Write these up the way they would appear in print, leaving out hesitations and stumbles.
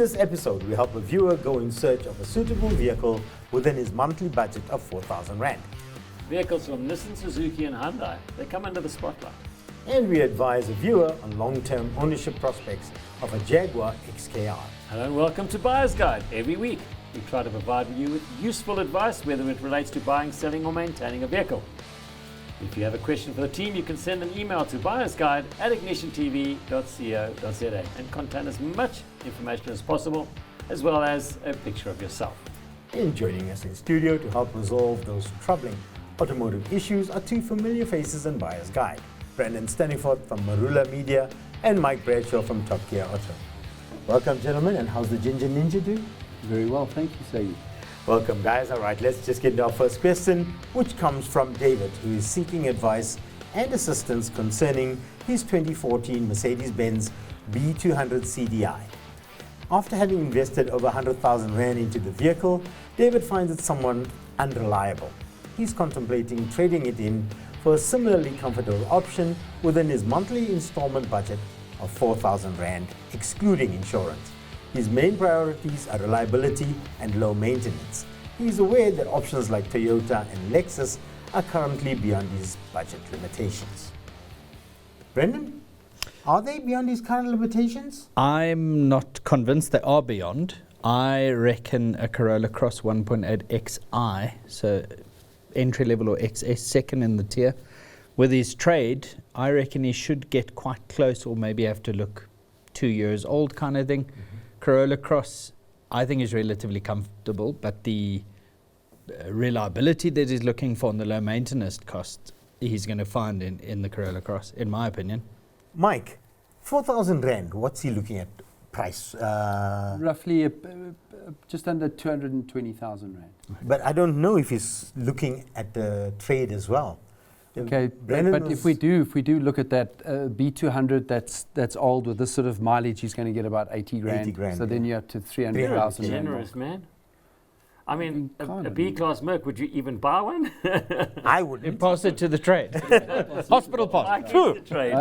this episode, we help a viewer go in search of a suitable vehicle within his monthly budget of 4,000 Rand. Vehicles from Nissan, Suzuki and Hyundai, they come under the spotlight. And we advise a viewer on long-term ownership prospects of a Jaguar XKR. Hello and welcome to Buyer's Guide. Every week, we try to provide you with useful advice, whether it relates to buying, selling or maintaining a vehicle. If you have a question for the team, you can send an email to buyersguide@ignitiontv.co.za and contain as much information as possible, as well as a picture of yourself. And joining us in studio to help resolve those troubling automotive issues are two familiar faces in Buyer's Guide. Brendan Staniford from Marula Media and Mike Bradshaw from Top Gear Auto. Welcome, gentlemen, and how's the Ginger Ninja doing? Very well, thank you, Saeed. Welcome, guys. All right, let's just get into our first question, which comes from David, who is seeking advice and assistance concerning his 2014 Mercedes-Benz B200 CDI. After having invested over 100,000 Rand into the vehicle, David finds it somewhat unreliable. He's contemplating trading it in for a similarly comfortable option within his monthly installment budget of 4,000 Rand, excluding insurance. His main priorities are reliability and low maintenance. He is aware that options like Toyota and Lexus are currently beyond his budget limitations. Brendan, are they beyond his current limitations? I'm not convinced they are beyond. I reckon a Corolla Cross 1.8 XI, so entry level or XS, second in the tier. With his trade, I reckon he should get quite close, or maybe have to look 2 years old kind of thing. Corolla Cross, I think, is relatively comfortable, but the reliability that he's looking for and the low maintenance cost he's going to find in the Corolla Cross, in my opinion. Mike, 4,000 Rand, what's he looking at price? Roughly just under 220,000 Rand. But I don't know if he's looking at the trade as well. Okay, but if we do look at that B200, that's old with this sort of mileage, he's going to get about 80 grand. 80 grand, so then you're up to 300,000 Rand. Generous, man. I mean, a B-class Merc, would you even buy one? I wouldn't. Pass it to the trade. Hospital pass. Mike needs the trade.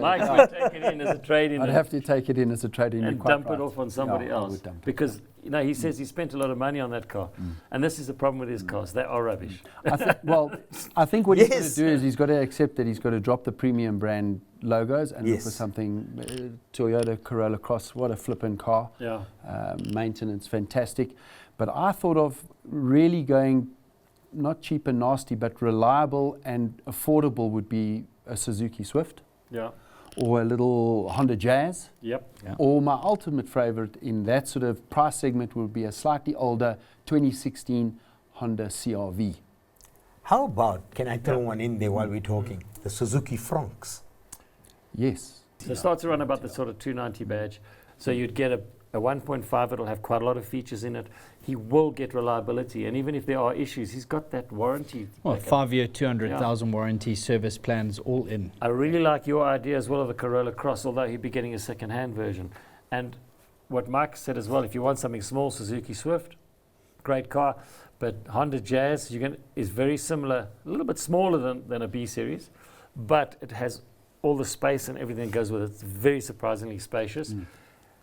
Mike would take it in as a trade-in. I'd have to take it in as a trade-in. And dump it off on somebody Yeah, I else. would dump it. Because, you know, he says he spent a lot of money on that car. And this is the problem with his cars. They are rubbish. I think what he's going to do is he's got to accept that he's got to drop the premium brand logos and look for something. Toyota Corolla Cross, what a flippin' car. Yeah. Maintenance, fantastic. But I thought of really going not cheap and nasty, but reliable and affordable would be a Suzuki Swift. Yeah. Or a little Honda Jazz. Yep. Yeah. Or my ultimate favorite in that sort of price segment would be a slightly older 2016 Honda CR-V. How about, can I throw one in there while we're talking, the Suzuki Franks? Yes. So it starts around about the sort of 290 badge. So you'd get a 1.5, it'll have quite a lot of features in it. He will get reliability, and even if there are issues, he's got that warranty. Well, 5-year, 200,000 warranty, service plans, all in. I really like your idea as well of the Corolla Cross, although he'd be getting a second-hand version. And what Mike said as well, if you want something small, Suzuki Swift, great car. But Honda Jazz is very similar, a little bit smaller than a B series, but it has all the space and everything that goes with it. It's very surprisingly spacious.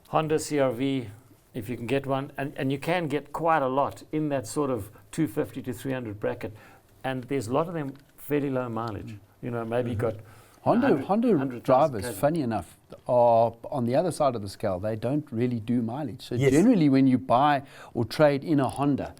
Honda CR-V, if you can get one, and you can get quite a lot in that sort of 250 to 300 bracket, and there's a lot of them fairly low mileage. You know, maybe you got Honda drivers, funny enough, are on the other side of the scale. They don't really do mileage. So generally, when you buy or trade in a Honda,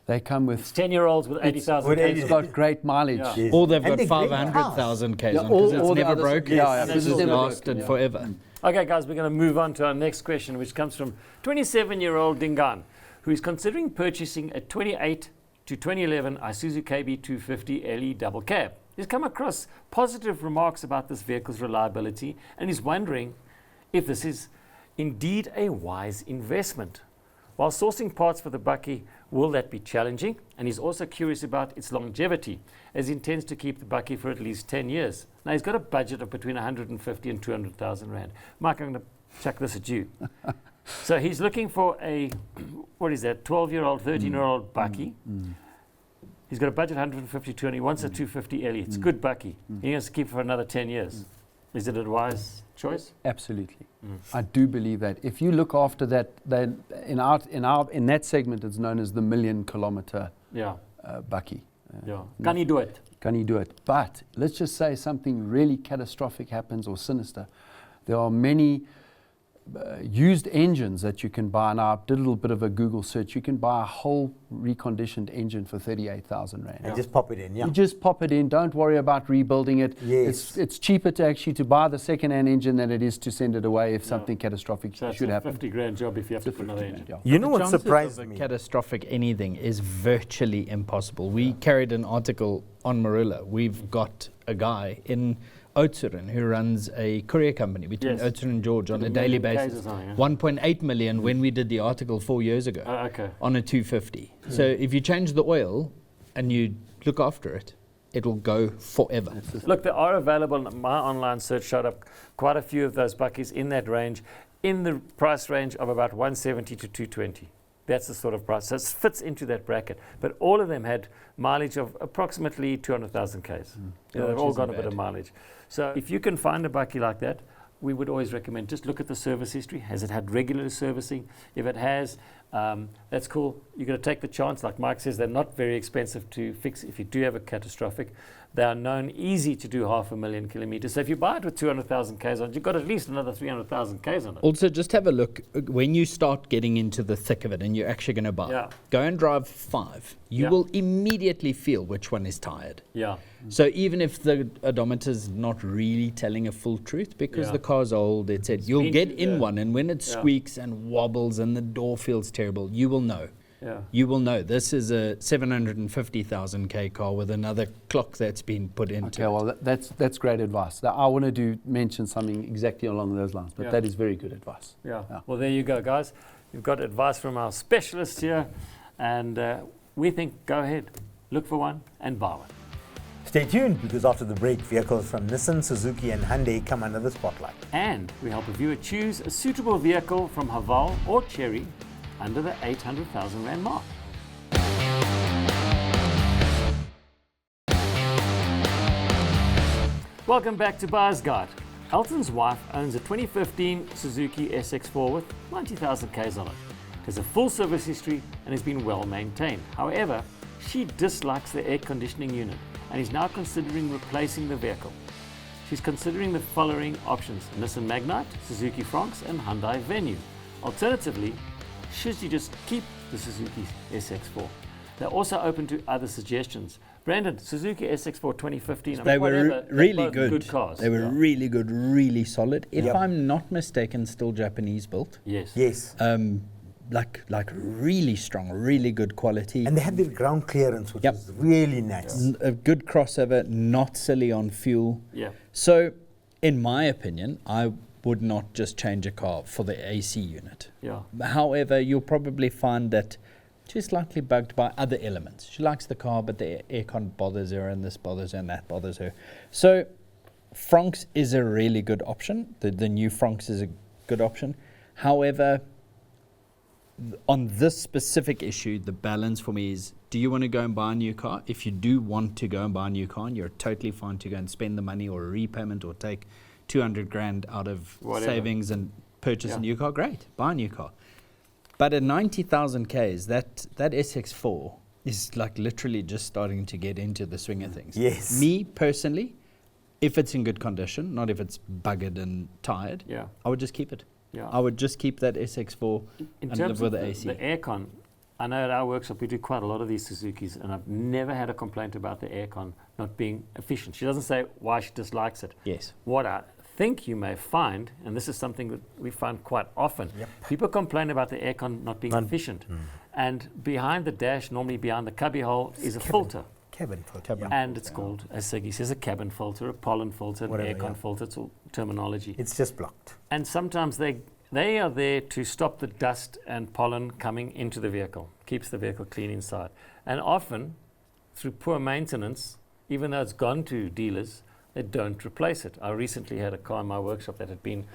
they come with 10-year-olds with 80,000 k's. It's got great mileage. Yeah. Yes. Or they've And got they're great 500,000 Ks Yeah, on, because it's all the never others- broken. yeah, It's this is just never lasted broken, yeah. forever. Okay, guys, we're going to move on to our next question, which comes from 27-year-old Dingan, who is considering purchasing a 28 to 2011 Isuzu KB250 LE double cab. He's come across positive remarks about this vehicle's reliability and is wondering if this is indeed a wise investment. While sourcing parts for the Bakkie, will that be challenging? And he's also curious about its longevity, as he intends to keep the Bakkie for at least 10 years. Now, he's got a budget of between 150 and 200,000 Rand. Mike, I'm going to chuck this at you. So he's looking for a, 12-year-old, 13-year-old Bakkie. He's got a budget 150, 200. He wants a 250 LE. It's a good Bakkie. He has to keep it for another 10 years. Is it a wise choice? Absolutely. I do believe that. If you look after that, then in that segment, it's known as the 1 million kilometer bakkie. Can he do it? Can he do it? But let's just say something really catastrophic happens or sinister. There are many used engines that you can buy. Now, I did a little bit of a Google search. You can buy a whole reconditioned engine for 38,000 Rand. And just pop it in, You just pop it in. Don't worry about rebuilding it. Yes. It's cheaper to buy the second-hand engine than it is to send it away if something catastrophic should happen. 50 grand job if you have to put another engine. You know what chances surprised of a me? catastrophic anything is virtually impossible. We carried an article on Marula. We've got a guy in Oudtshoorn who runs a courier company between Oudtshoorn and George on a daily basis. 1.8 million when we did the article 4 years ago on a 250. So if you change the oil and you look after it, it will go forever. Look, there are available. My online search showed up quite a few of those bakkies in that range, in the price range of about 170 to 220. That's the sort of price. So it fits into that bracket. But all of them had mileage of approximately 200,000 Ks. They've all got a bit of mileage. So if you can find a bakkie like that, we would always recommend just look at the service history. Has it had regular servicing? If it has, that's cool. You've got to take the chance. Like Mike says, they're not very expensive to fix if you do have a catastrophic. They are known easy to do 500,000 kilometers. So if you buy it with 200,000 Ks on it, you've got at least another 300,000 Ks on it. Also, just have a look when you start getting into the thick of it and you're actually going to buy. Go and drive 5. You will immediately feel which one is tired. So even if the odometer's not really telling a full truth, because the car's old, it said you'll get in one, and when it squeaks and wobbles and the door feels terrible, you will know. You will know this is a 750,000 K car with another clock that's been put into it. Well, that's great advice. I want to mention something exactly along those lines, but that is very good advice. Well, there you go, guys. You've got advice from our specialists here, and we think go ahead, look for one, and buy one. Stay tuned, because after the break, vehicles from Nissan, Suzuki and Hyundai come under the spotlight. And we help a viewer choose a suitable vehicle from Haval or Cherry under the 800,000 Rand mark. Welcome back to Buyer's Guide. Elton's wife owns a 2015 Suzuki SX4 with 90,000 Ks on it. It has a full service history and has been well maintained. However, she dislikes the air conditioning unit and is now considering replacing the vehicle. She's considering the following options: Nissan Magnite, Suzuki Fronx and Hyundai Venue. Alternatively, should you just keep the Suzuki SX4? They're also open to other suggestions. Brandon, Suzuki SX4 2015. They were really good cars. They were really good, really solid. If I'm not mistaken, still Japanese built. Yes. Like really strong, really good quality. And they had the ground clearance, which is really nice. A good crossover, not silly on fuel. So, in my opinion, I would not just change a car for the AC unit. However, you'll probably find that she's slightly bugged by other elements. She likes the car, but the aircon bothers her, and this bothers her, and that bothers her. So, Fronx is a really good option. The new Fronx is a good option. However, on this specific issue, the balance for me is, do you want to go and buy a new car? If you do want to go and buy a new car, and you're totally fine to go and spend the money or a repayment or take 200 grand out of savings and purchase a new car, great, buy a new car. But at 90,000 Ks, that SX4 is like literally just starting to get into the swing of things. Yes. Me personally, if it's in good condition, not if it's buggered and tired, I would just keep it. I would just keep that SX4 and live with the AC. The aircon, I know at our workshop we do quite a lot of these Suzukis, and I've never had a complaint about the aircon not being efficient. She doesn't say why she dislikes it. Yes. What I think you may find, and this is something that we find quite often, people complain about the aircon not being efficient. And behind the dash, normally behind the cubby hole, is a filter. Cabin filter. And it's called, as Siggy says, a cabin filter, a pollen filter, an aircon filter. It's all terminology. It's just blocked. And sometimes they are there to stop the dust and pollen coming into the vehicle, keeps the vehicle clean inside. And often, through poor maintenance, even though it's gone to dealers, they don't replace it. I recently had a car in my workshop that it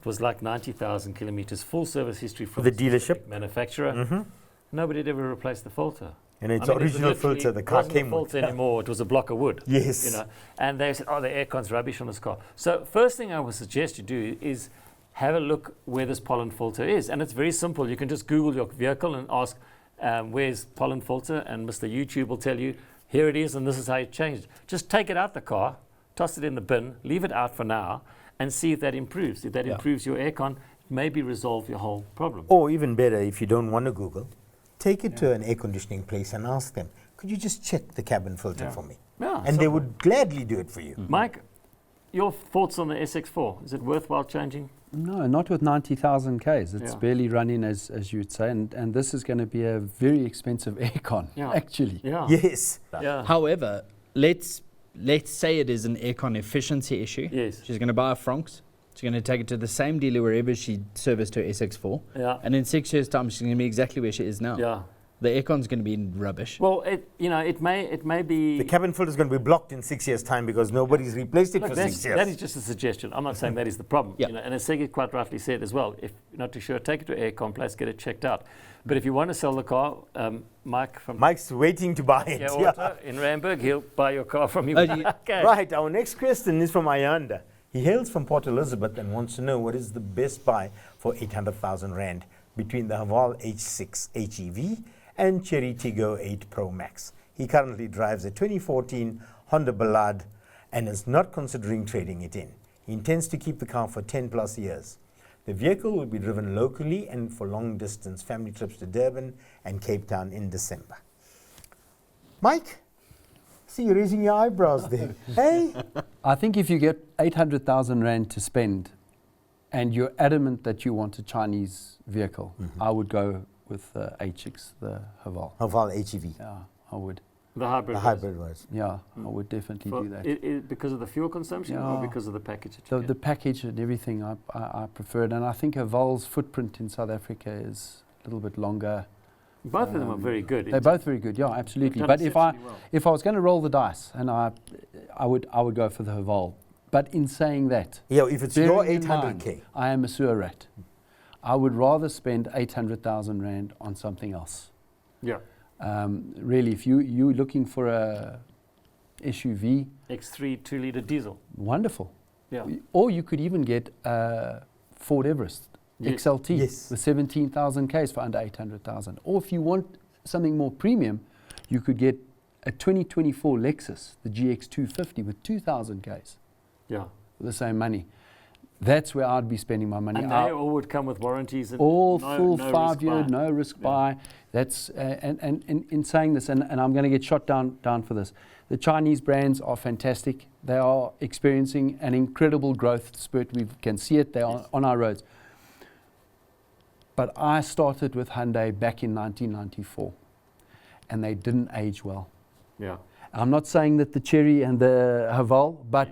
was like 90,000 kilometers, full service history from the dealership manufacturer. Nobody had ever replaced the filter. And it's original filter the car came with. It wasn't a filter anymore, it was a block of wood. Yes. And they said, the aircon's rubbish on this car. So first thing I would suggest you do is have a look where this pollen filter is. And it's very simple. You can just Google your vehicle and ask, where's pollen filter? And Mr. YouTube will tell you, here it is, and this is how you change it. Just take it out the car, toss it in the bin, leave it out for now, and see if that improves. If that improves your aircon, maybe resolve your whole problem. Or even better, if you don't want to Google, take it to an air conditioning place and ask them, could you just check the cabin filter for me? Yeah, and they would gladly do it for you. Mike, your thoughts on the SX4? Is it worthwhile changing? No, not with 90,000 Ks. It's barely running, as you would say, and this is going to be a very expensive aircon, actually. Yeah. Yes. Yeah. However, let's say it is an aircon efficiency issue. Yes. She's going to buy a Franks. She's going to take it to the same dealer wherever she serviced her SX4. Yeah. And in 6 years' time, she's going to be exactly where she is now. Yeah. The aircon's going to be rubbish. Well, it may be. The cabin filter is going to be blocked in 6 years' time because nobody's replaced it for 6 years. That is just a suggestion. I'm not saying that is the problem. Yeah. And as Segi quite rightly said as well, if you're not too sure, take it to an aircon place, get it checked out. But if you want to sell the car, Mike's waiting to buy it. In Randburg, he'll buy your car from you. Okay. Right, our next question is from Ayanda. He hails from Port Elizabeth and wants to know what is the best buy for 800,000 Rand between the Haval H6 HEV and Cherry Tiggo 8 Pro Max. He currently drives a 2014 Honda Ballade and is not considering trading it in. He intends to keep the car for 10 plus years. The vehicle will be driven locally and for long distance family trips to Durban and Cape Town in December. Mike, see you raising your eyebrows there. Hey? I think if you get 800,000 Rand to spend and you're adamant that you want a Chinese vehicle, I would go with the H6, the Haval. Haval HEV. Yeah, I would. The hybrid. The hybrid was. Yeah, I would definitely do that. Because of the fuel consumption or because of the package that you The package and everything, I prefer it. And I think Haval's footprint in South Africa is a little bit longer. Both of them are very good. They're both very good, yeah, absolutely. But if I was going to roll the dice, and I would go for the Haval. But in saying that, if it's your 800K, I am a sewer rat. I would rather spend 800,000 Rand on something else. Yeah. Really, if you're looking for a SUV, X3 2-litre diesel. Wonderful. Yeah. Or you could even get a Ford Everest XLT with 17,000 Ks for under 800,000. Or if you want something more premium, you could get a 2024 Lexus, the GX250 with 2,000 Ks. Yeah. For the same money. That's where I'd be spending my money. And they all would come with warranties. And all full 5 year, no risk buy. That's and in saying this, and I'm going to get shot down for this. The Chinese brands are fantastic. They are experiencing an incredible growth spurt. We can see it. They are on our roads. But I started with Hyundai back in 1994, and they didn't age well. Yeah. I'm not saying that the Cherry and the Haval, but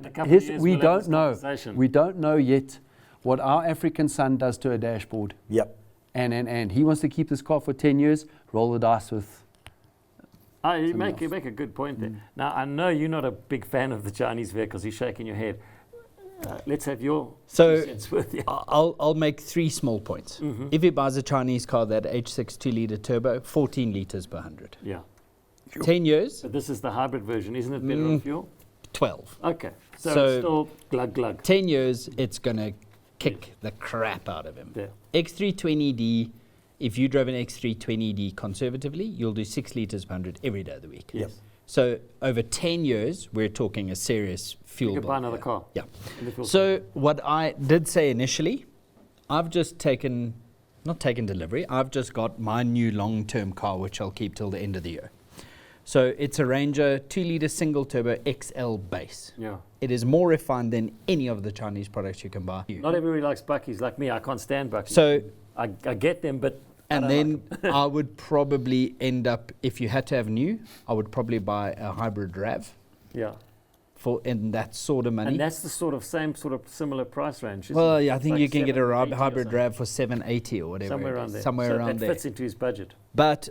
we don't know. We don't know yet what our African son does to a dashboard. Yep. And he wants to keep this car for 10 years, roll the dice with. You make a good point there. Now, I know you're not a big fan of the Chinese vehicles. You're shaking your head. Let's have your 2 cents worth. Yeah. I'll make 3 small points. If he buys a Chinese car, that H6 2-litre turbo, 14 litres per 100. Yeah. 10 years. But this is the hybrid version, isn't it? Better on fuel? 12. Okay. So it's still glug. 10 years, it's going to kick the crap out of him. Yeah. X320D, if you drove an X320D conservatively, you'll do 6 litres per 100 every day of the week. Yes. So over 10 years, we're talking a serious fuel bill. You could buy another car. Yeah. So what I did say initially, I've just not taken delivery, I've just got my new long-term car, which I'll keep till the end of the year. So it's a Ranger 2-litre single turbo XL base. Yeah. It is more refined than any of the Chinese products you can buy. Not everybody likes Buckies like me. I can't stand Buckies. So I get them, but and then I would probably end up, if you had to have new, I would probably buy a hybrid RAV. Yeah. In that sort of money. And that's the same similar price range. Well, yeah, I think you can get a hybrid RAV for 780 or whatever. Somewhere around there. Somewhere around there. That fits into his budget. But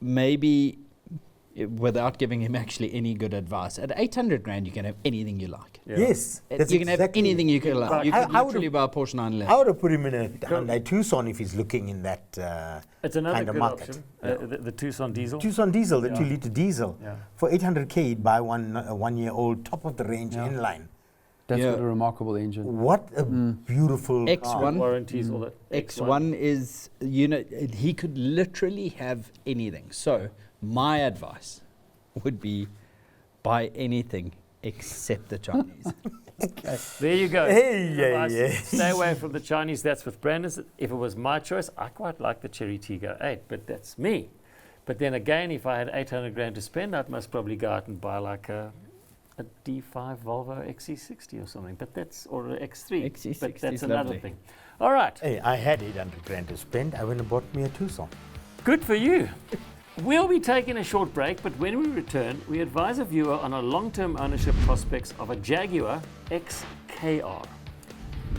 maybe, without giving him actually any good advice, at 800 Rand you can have anything you like. Yeah. Yes, you can have anything you can like. You can literally buy a Porsche 911. I would have put him in a Hyundai Tucson if he's looking in that it's another kind of good market. option. The Tucson diesel. Tucson diesel, the 2-litre diesel. Yeah. For 800K, you'd buy one 1 year old top of the range inline. That's Yeah. what a remarkable engine. What a beautiful car. X1. Warranties, all that. X1 is, he could literally have anything. So my advice would be buy anything except the Chinese. There you go. Hey, yeah, Advice, yeah. Stay away from the Chinese. That's with Brandon's. If it was my choice, I quite like the Cherry Tiggo 8, but that's me. But then again, if I had 800 grand to spend, I'd most probably go out and buy like a D5 Volvo XC60 or something. But that's, or an X3. XC60 but that's is another lovely. thing. All right. Hey, I had 800 grand to spend. I went and bought me a Tucson. Good for you. We'll be taking a short break, but when we return, we advise a viewer on our long-term ownership prospects of a Jaguar XKR.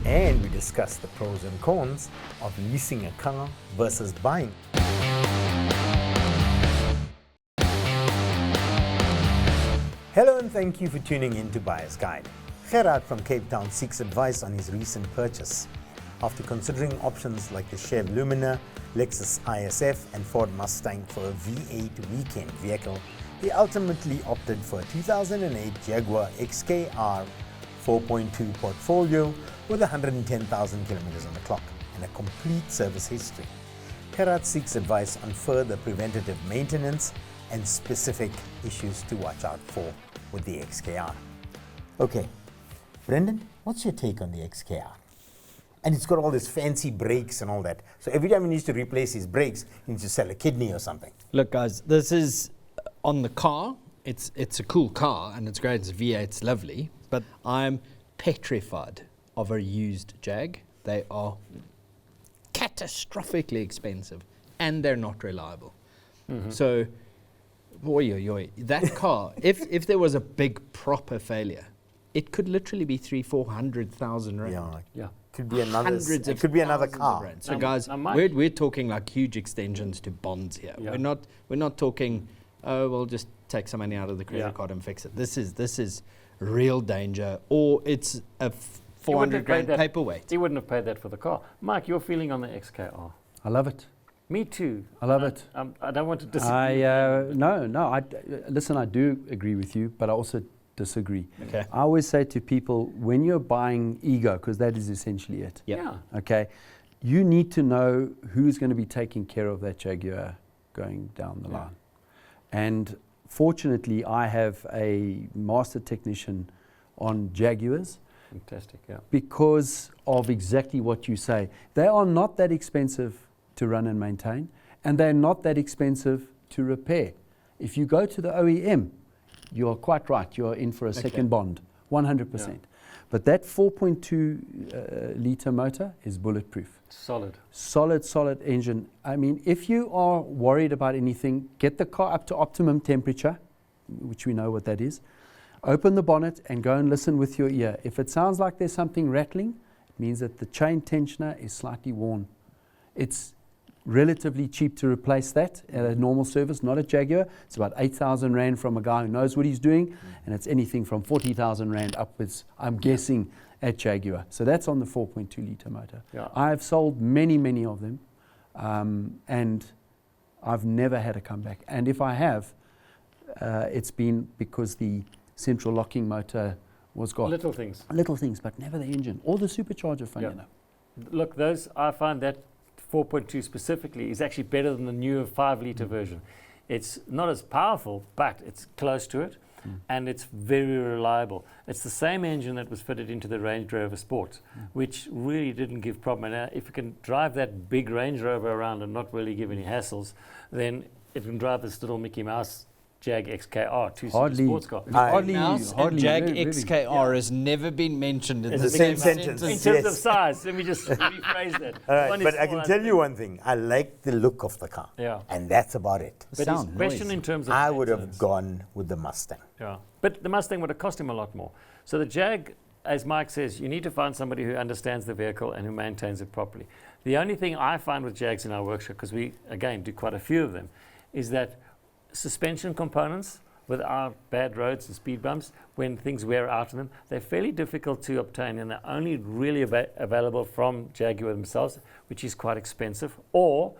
And we discuss the pros and cons of leasing a car versus buying. Hello and thank you for tuning in to Buyer's Guide. Gerard from Cape Town seeks advice on his recent purchase. After considering options like the Chev Lumina, Lexus ISF and Ford Mustang for a V8 weekend vehicle, he ultimately opted for a 2008 Jaguar XKR 4.2 portfolio with 110,000 kilometers on the clock and a complete service history. Gerard seeks advice on further preventative maintenance and specific issues to watch out for with the XKR. Okay, Brendan, what's your take on the XKR? And it's got all these fancy brakes and all that. So every time he needs to replace his brakes, he needs to sell a kidney or something. Look, guys, this is on the car. It's a cool car and it's great. It's a V8, it's lovely. But I'm petrified of a used Jag. They are catastrophically expensive and they're not reliable. So, that car, if there was a big proper failure, it could literally be 300,000-400,000 rand. Yeah. Could be another. Hundreds It of could be another thousands of car. rand. So guys, Mike- we're talking like huge extensions to bonds here. Yeah. We're not talking, oh, we'll just take some money out of the credit Yeah. card and fix it. This is real danger, or it's a He wouldn't 400 have paid grand that- paperweight. He wouldn't have paid that for the car. Mike, your feeling on the XKR? I love it. Me too. I love it. I don't want to disagree. Listen, I do agree with you, but I also disagree. Okay. I always say to people, when you're buying ego, because that is essentially it, Yeah. okay, you need to know who's going to be taking care of that Jaguar going down the line. And fortunately, I have a master technician on Jaguars Fantastic, yeah. because of exactly what you say. They are not that expensive to run and maintain, and they're not that expensive to repair. If you go to the OEM, you are quite right, you are in for a second bond, 100%. Yeah. But that 4.2 litre motor is bulletproof. Solid. Solid engine. I mean, if you are worried about anything, get the car up to optimum temperature, which we know what that is. Open the bonnet and go and listen with your ear. If it sounds like there's something rattling, it means that the chain tensioner is slightly worn. It's relatively cheap to replace that at a normal service, not a Jaguar. It's about 8,000 Rand from a guy who knows what he's doing, and it's anything from 40,000 Rand upwards, I'm guessing, at Jaguar. So that's on the 4.2 litre motor. Yeah. I've sold many of them, and I've never had a comeback. And if I have, it's been because the central locking motor was gone. Little things. Little things, but never the engine or the supercharger, funny Yeah. enough. Look, those, I find that 4.2 specifically is actually better than the newer 5 litre version. It's not as powerful, but it's close to it, and it's very reliable. It's the same engine that was fitted into the Range Rover Sport, which really didn't give problem. And if you can drive that big Range Rover around and not really give any hassles, then it can drive this little Mickey Mouse Jag XKR, two-seater sports car. Hardly, Mouse and hardly, Jag very, very- XKR has never been mentioned in It's the the same same sentence. In Yes. terms of size, let me just rephrase that. All right, One is but I can 400. tell you one thing. I like the look of the car. Yeah. And that's about it. But his Sound question noisy. in terms of I would have maintenance. gone with the Mustang. Yeah, but the Mustang would have cost him a lot more. So the Jag, as Mike says, you need to find somebody who understands the vehicle and who maintains it properly. The only thing I find with Jags in our workshop, because we, again, do quite a few of them, is that suspension components with our bad roads and speed bumps, when things wear out of them, they're fairly difficult to obtain, and they're only really available from Jaguar themselves, which is quite expensive. Or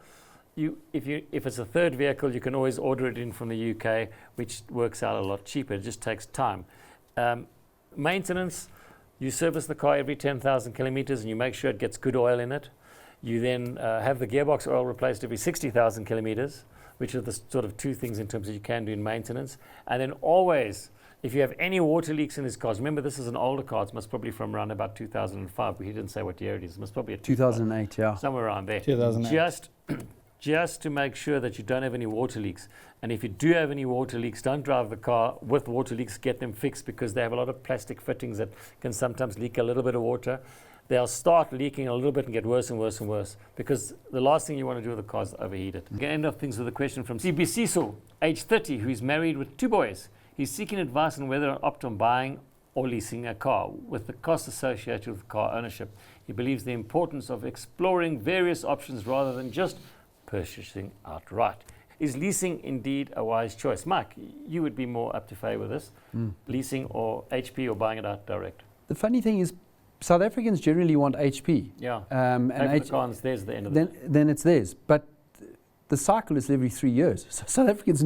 if it's a third vehicle, you can always order it in from the UK, which works out a lot cheaper. It just takes time. Maintenance, You service the car every 10,000 kilometers and you make sure it gets good oil in it. You then have the gearbox oil replaced every 60,000 kilometers, which are the sort of two things in terms of you can do in maintenance. And then always, if you have any water leaks in these cars, remember this is an older car, it's most probably from around about 2005, but he didn't say what year it is. It must probably be a 2008, yeah. somewhere around there. 2008. Just to make sure that you don't have any water leaks. And if you do have any water leaks, don't drive the car with water leaks, get them fixed, because they have a lot of plastic fittings that can sometimes leak a little bit of water. They'll start leaking a little bit and get worse and worse and worse, because the last thing you want to do with the car is overheat it. We're going to end off things with a question from CBC, age 30, who is married with 2 boys. He's seeking advice on whether to opt on buying or leasing a car. With the costs associated with car ownership, he believes the importance of exploring various options rather than just purchasing outright. Is leasing indeed a wise choice? Mike, you would be more up to favour with this, leasing or HP or buying it out direct. The funny thing is, South Africans generally want HP. Yeah, and the car and there's the end of it. Then it's theirs. But the cycle is every 3 years. So South Africans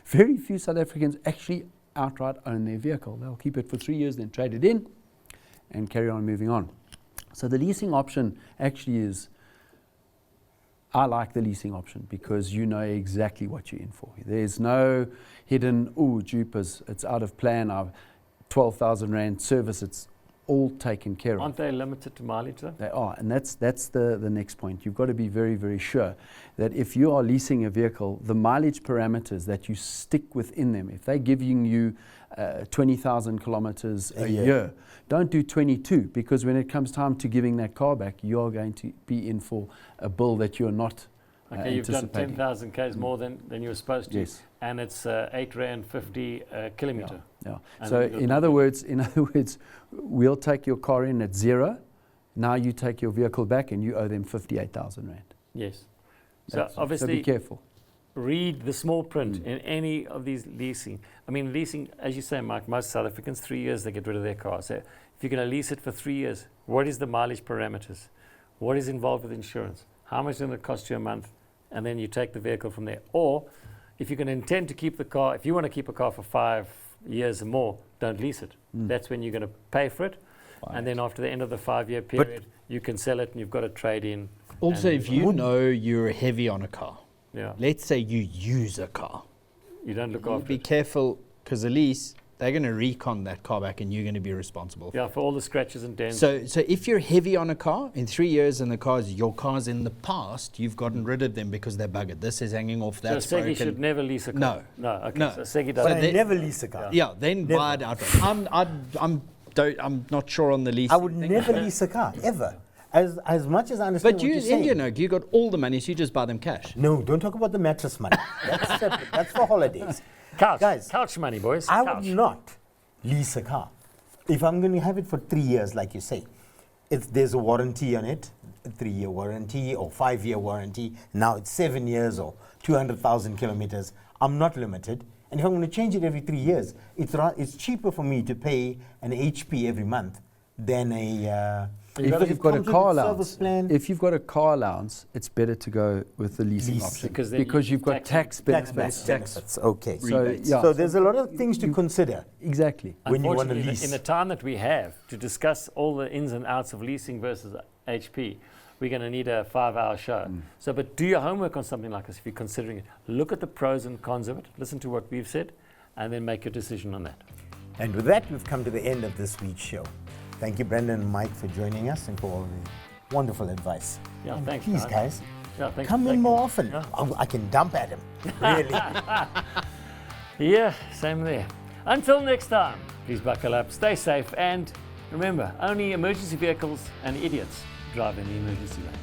very few South Africans actually outright own their vehicle. They'll keep it for 3 years, then trade it in and carry on moving on. So the leasing option actually is, I like the leasing option because you know exactly what you're in for. There's no hidden, jeepers, it's out of plan, I've 12,000 Rand service, it's all taken care of. Aren't they limited to mileage though? They are, and that's the next point. You've got to be very, very sure that if you are leasing a vehicle, the mileage parameters that you stick within them, if they're giving you 20,000 kilometers a year, don't do 22, because when it comes time to giving that car back, you're going to be in for a bill that you're not Okay, you've done anticipating. 10,000 Ks more than you were supposed to, Yes. and it's 8 Rand 50 kilometer. Yeah. And So then in other words, we'll take your car in at 0. Now you take your vehicle back and you owe them 58,000 Rand. Yes. So So obviously, be careful. read the small print in any of these leasing. I mean, leasing, as you say, Mike, most South Africans, 3 years, they get rid of their car. So if you're going to lease it for 3 years, what is the mileage parameters? What is involved with insurance? How much is it going to cost you a month? And then you take the vehicle from there. Or if you're going to intend to keep the car, if you want to keep a car for 5 years or more, don't lease it. That's when you're going to pay for it. And then after the end of the 5-year period, you can sell it and you've got a trade in. Also, and if you know you're heavy on a car, yeah, let's say you use a car, you don't look after be it. careful, because at least they're going to recon that car back and you're going to be responsible. Yeah, for all the scratches and dents. So if you're heavy on a car, in 3 years and your car's in the past, you've gotten rid of them because they're buggered. This is hanging off, that's so Segi broken. should never lease a car. No. No, okay. No. So Segi But doesn't. I never lease a car. Yeah, then Never. buy it outright. I'm not sure on the lease. I would never lease a car, ever. As much as I understand But what you, you're saying. Indian oak, you got all the money, so you just buy them cash. No, don't talk about the mattress money. That's separate. That's for holidays. Couch. Guys, Couch money, boys. I Couch. would not lease a car. If I'm going to have it for 3 years, like you say, if there's a warranty on it, a 3-year warranty or 5-year warranty, now it's 7 years or 200,000 kilometers, I'm not limited. And if I'm going to change it every 3 years, it's cheaper for me to pay an HP every month than a... If you've got a comes with car its allowance, service plan. if you've got a car allowance, it's better to go with the leasing Lease. option Because then because you've got tax benefits. benefits. Okay. Rebates. So there's a lot of things to consider Exactly. when you want to Unfortunately, lease. in the time that we have to discuss all the ins and outs of leasing versus HP, we're going to need a 5-hour show. So, but do your homework on something like this if you're considering it. Look at the pros and cons of it. Listen to what we've said, and then make your decision on that. And with that, we've come to the end of this week's show. Thank you, Brendan and Mike, for joining us and for all the wonderful advice. Yeah, And thanks, please, guys. guys, Yeah, thanks. come in more often. Yeah. I can dump at him. Really. Yeah, same there. Until next time, please buckle up, stay safe, and remember, only emergency vehicles and idiots drive in the emergency lane.